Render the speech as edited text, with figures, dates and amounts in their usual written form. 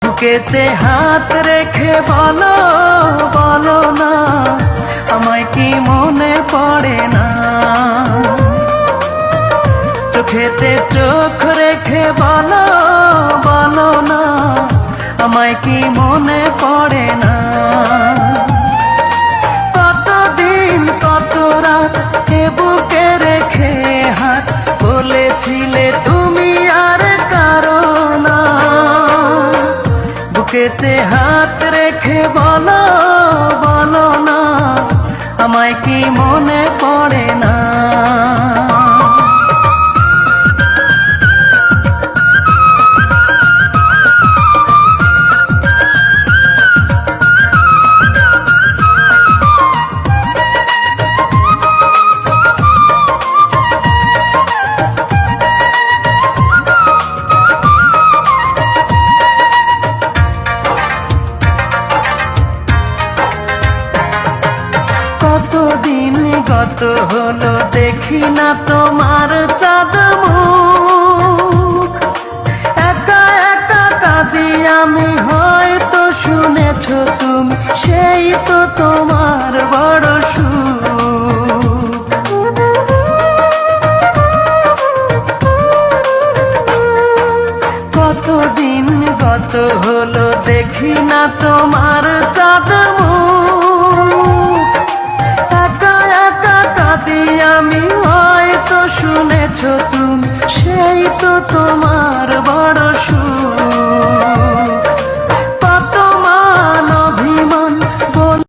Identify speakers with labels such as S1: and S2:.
S1: বুকেতে হাত রেখে বলো বলো না, আমায় কি মনে পড়ে না? চোখেতে চোখ রেখে বলো বলো না, আমায় কি মনে পড়ে না? কতদিন কত রাত এ বুকে রেখে হাত বলেছিলে তুমি আর কারো না। বুকেতে হাত রেখে বলো বলো না, আমায় কি মনে পড়ে না? কতদিন গত হলো দেখি না তোমার চাঁদ মুখ, একা একা কাঁদি আমি, হয়তো শুনেছো তুমি, সেই তো তোমার বড় সুখ। কতদিন গত হলো দেখি না তোমার চাঁদ মুখ, আমি, হয়তো শুনেছো তুমি, সেই তো তোমার বড়